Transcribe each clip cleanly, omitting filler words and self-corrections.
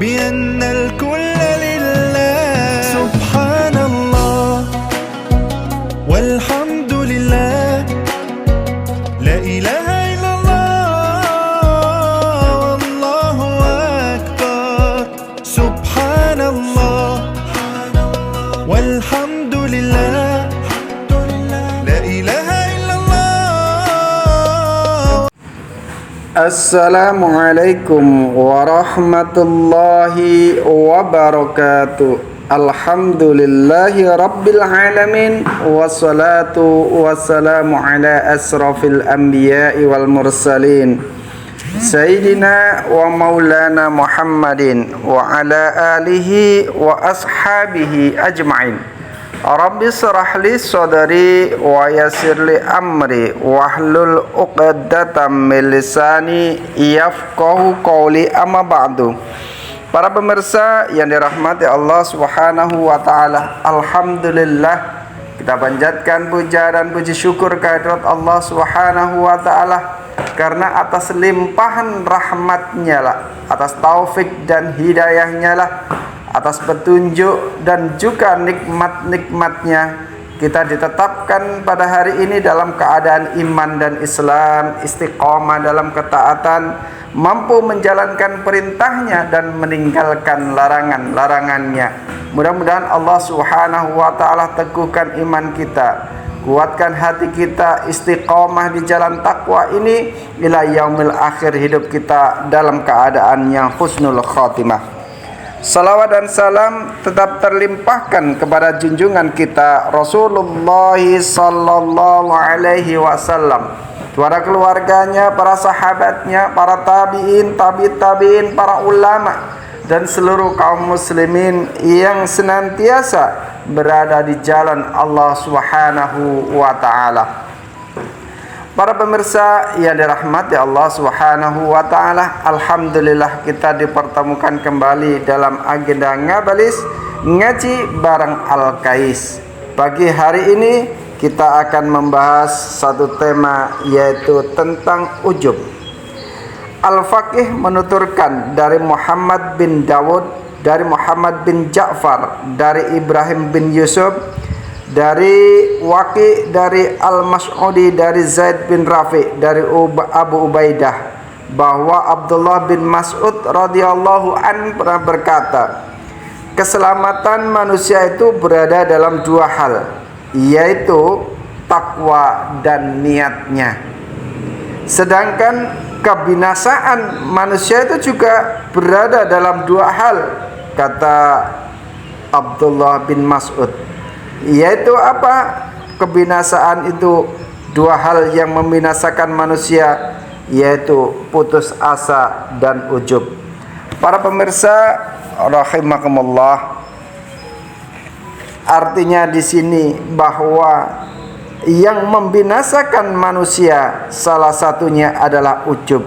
بأن الكل لله سبحان الله والحمد لله لا إله إلا الله والله أكبر سبحان الله والحمد لله لا إله إلا الله. Assalamualaikum warahmatullahi wabarakatuh. Alhamdulillahi rabbil alamin. Wassalatu wassalamu ala asrafil anbiya'i wal mursalin Sayyidina wa maulana Muhammadin wa ala alihi wa ashabihi ajma'in. Rabbi shrah li sadri wa yassir li amri wahlul 'uqdatam min lisani yafqahu qawli, amma ba'du. Para pemirsa yang dirahmati Allah Subhanahu wa taala, alhamdulillah kita panjatkan puja dan puji syukur kehadirat Allah Subhanahu wa taala karena atas limpahan rahmatnya lah, atas taufik dan hidayahnya lah, atas petunjuk dan juga nikmat-nikmatnya kita ditetapkan pada hari ini dalam keadaan iman dan Islam, istiqomah dalam ketaatan, mampu menjalankan perintahnya dan meninggalkan larangannya. Mudah-mudahan Allah Subhanahu wa taala teguhkan iman kita, kuatkan hati kita, istiqomah di jalan takwa ini ila yaumil akhir, hidup kita dalam keadaan yang husnul khatimah. Salawat dan salam tetap terlimpahkan kepada junjungan kita Rasulullah sallallahu alaihi wasallam, kepada keluarganya, para sahabatnya, para tabi'in, tabi'in, para ulama dan seluruh kaum muslimin yang senantiasa berada di jalan Allah Subhanahu wa taala. Para pemirsa yang dirahmati Allah Subhanahu wa taala, alhamdulillah kita dipertemukan kembali dalam agenda Ngabalis ngaji bareng Al-Kais. Pagi hari ini kita akan membahas satu tema, yaitu tentang ujub. Al-Faqih menuturkan dari Muhammad bin Dawud, dari Muhammad bin Ja'far, dari Ibrahim bin Yusuf, dari Waqi, dari Al-Mas'udi, dari Zaid bin Rafi', dari Abu Ubaidah, bahwa Abdullah bin Mas'ud radhiyallahu an pernah berkata, keselamatan manusia itu berada dalam dua hal, yaitu takwa dan niatnya. Sedangkan kebinasaan manusia itu juga berada dalam dua hal, kata Abdullah bin Mas'ud. Yaitu apa? Kebinasaan itu dua hal yang membinasakan manusia, yaitu putus asa dan ujub. Para pemirsa rahimakumullah, artinya di sini bahwa yang membinasakan manusia salah satunya adalah ujub.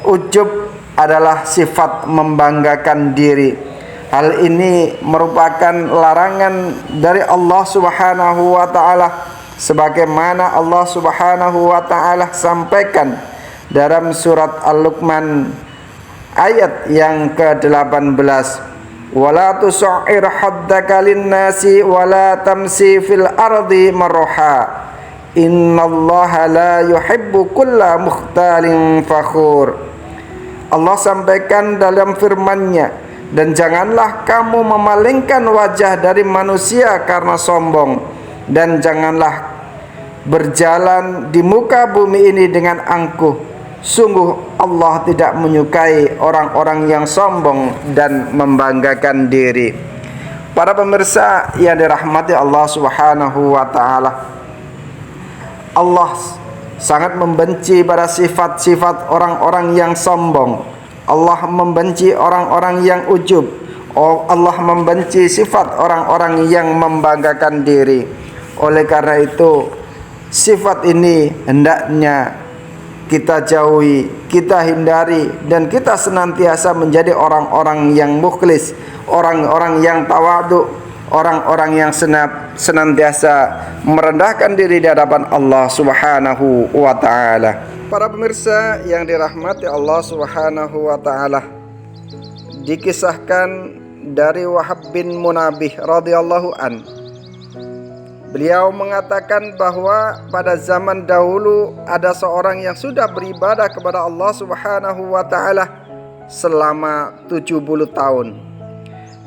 Ujub adalah sifat membanggakan diri. Hal ini merupakan larangan dari Allah Subhanahu wa taala, sebagaimana Allah Subhanahu wa taala sampaikan dalam surat Al-Luqman ayat yang ke-18, wala tus'ir haddaka lin-nasi wala tamsi fil ardi marha innallaha la yuhibbu kulla mukhtalin fakhur. Allah sampaikan dalam firman-Nya, dan janganlah kamu memalingkan wajah dari manusia karena sombong, dan janganlah berjalan di muka bumi ini dengan angkuh. Sungguh Allah tidak menyukai orang-orang yang sombong dan membanggakan diri. Para pemirsa yang dirahmati Allah Subhanahu wa taala, Allah sangat membenci pada sifat-sifat orang-orang yang sombong. Allah membenci orang-orang yang ujub. Allah membenci sifat orang-orang yang membanggakan diri. Oleh karena itu, sifat ini hendaknya kita jauhi, kita hindari, dan kita senantiasa menjadi orang-orang yang mukhlis, orang-orang yang tawadu, orang-orang yang senantiasa merendahkan diri di hadapan Allah Subhanahu wa taala. Para pemirsa yang dirahmati Allah Subhanahu wa taala, dikisahkan dari Wahab bin Munabih radhiyallahu an. Beliau mengatakan bahwa pada zaman dahulu ada seorang yang sudah beribadah kepada Allah Subhanahu wa taala selama 70 tahun,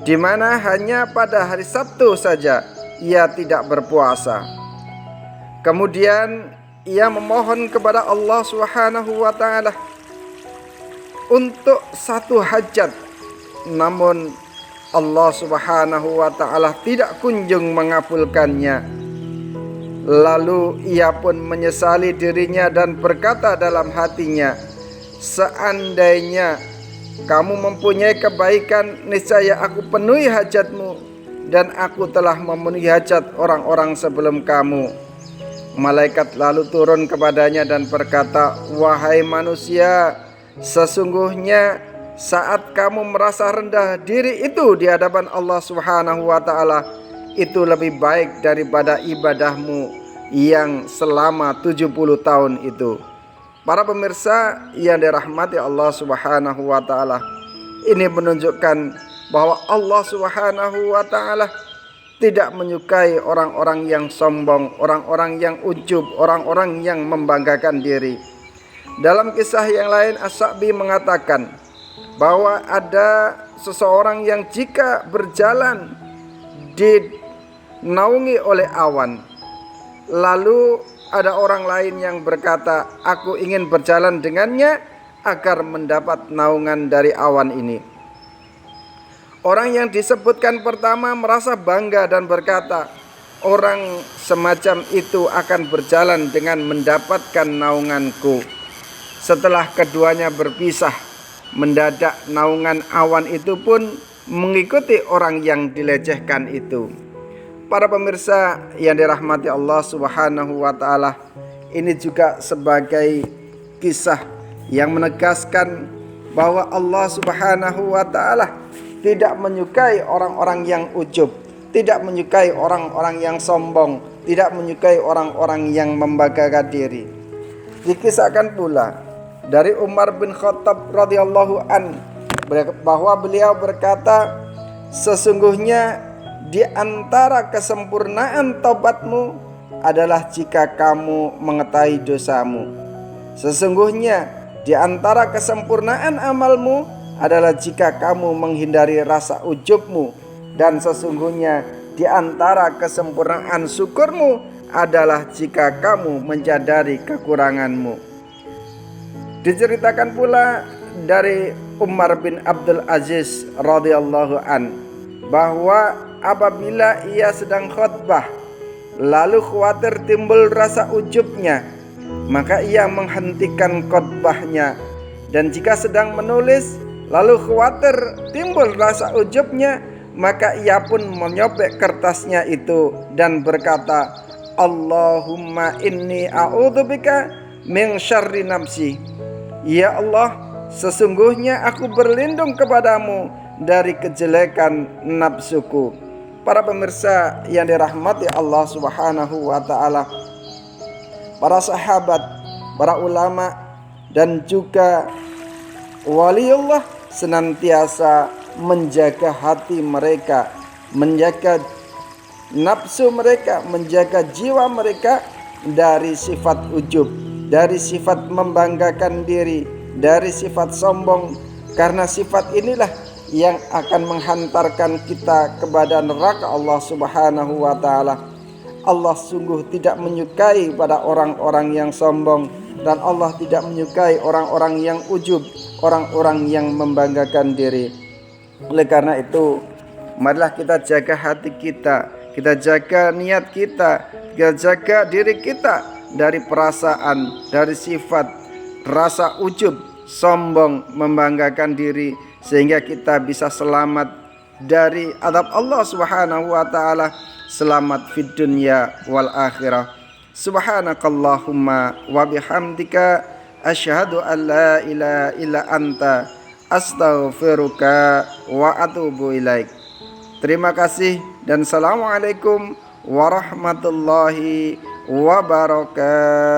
di mana hanya pada hari Sabtu saja ia tidak berpuasa. Kemudian ia memohon kepada Allah Subhanahu wa taala untuk satu hajat, namun Allah Subhanahu wa taala tidak kunjung mengabulkannya. Lalu ia pun menyesali dirinya dan berkata dalam hatinya, seandainya kamu mempunyai kebaikan, niscaya aku penuhi hajatmu, dan aku telah memenuhi hajat orang-orang sebelum kamu. Malaikat lalu turun kepadanya dan berkata, wahai manusia, sesungguhnya saat kamu merasa rendah diri itu di hadapan Allah Subhanahu wa taala, itu lebih baik daripada ibadahmu yang selama 70 tahun itu. Para pemirsa yang dirahmati Allah Subhanahu wa taala, ini menunjukkan bahwa Allah Subhanahu wa taala tidak menyukai orang-orang yang sombong, orang-orang yang ujub, orang-orang yang membanggakan diri. Dalam kisah yang lain, As-Sa'bi mengatakan bahwa ada seseorang yang jika berjalan dinaungi oleh awan, lalu ada orang lain yang berkata, aku ingin berjalan dengannya agar mendapat naungan dari awan ini. Orang yang disebutkan pertama merasa bangga dan berkata, orang semacam itu akan berjalan dengan mendapatkan naunganku. Setelah keduanya berpisah, mendadak naungan awan itu pun mengikuti orang yang dilecehkan itu. Para pemirsa yang dirahmati Allah Subhanahu wa taala, ini juga sebagai kisah yang menegaskan bahwa Allah Subhanahu wa taala tidak menyukai orang-orang yang ujub, tidak menyukai orang-orang yang sombong, tidak menyukai orang-orang yang membanggakan diri. Dikisahkan pula dari Umar bin Khattab radhiyallahu an bahwa beliau berkata, sesungguhnya di antara kesempurnaan taubatmu adalah jika kamu mengetahui dosamu. Sesungguhnya di antara kesempurnaan amalmu adalah jika kamu menghindari rasa ujubmu, dan sesungguhnya di antara kesempurnaan syukurmu adalah jika kamu menyadari kekuranganmu. Diceritakan pula dari Umar bin Abdul Aziz radhiyallahu an bahwa apabila ia sedang khutbah lalu khawatir timbul rasa ujubnya, maka ia menghentikan khutbahnya, dan jika sedang menulis lalu khawatir timbul rasa ujubnya, maka ia pun menyobek kertasnya itu dan berkata, Allahumma inni a'udzubika min syarri nafsi. Ya Allah, sesungguhnya aku berlindung kepadamu dari kejelekan nafsuku. Para pemirsa yang dirahmati Allah Subhanahu wa taala, para sahabat, para ulama, dan juga waliullah senantiasa menjaga hati mereka, menjaga nafsu mereka, menjaga jiwa mereka dari sifat ujub, dari sifat membanggakan diri, dari sifat sombong, karena sifat inilah yang akan menghantarkan kita kepada neraka Allah Subhanahu wa taala. Allah sungguh tidak menyukai pada orang-orang yang sombong, dan Allah tidak menyukai orang-orang yang ujub, orang-orang yang membanggakan diri. Oleh karena itu, marilah kita jaga hati kita, kita jaga niat kita, kita jaga diri kita dari perasaan, dari sifat rasa ujub, sombong, membanggakan diri, sehingga kita bisa selamat dari azab Allah Subhanahu wa taala, selamat fid dunya wal akhirah. Subhanakallahumma wa bihamdika asyhadu an la ilaha illa anta astaghfiruka wa atubu ilaik. Terima kasih dan assalamualaikum warahmatullahi wabarakatuh.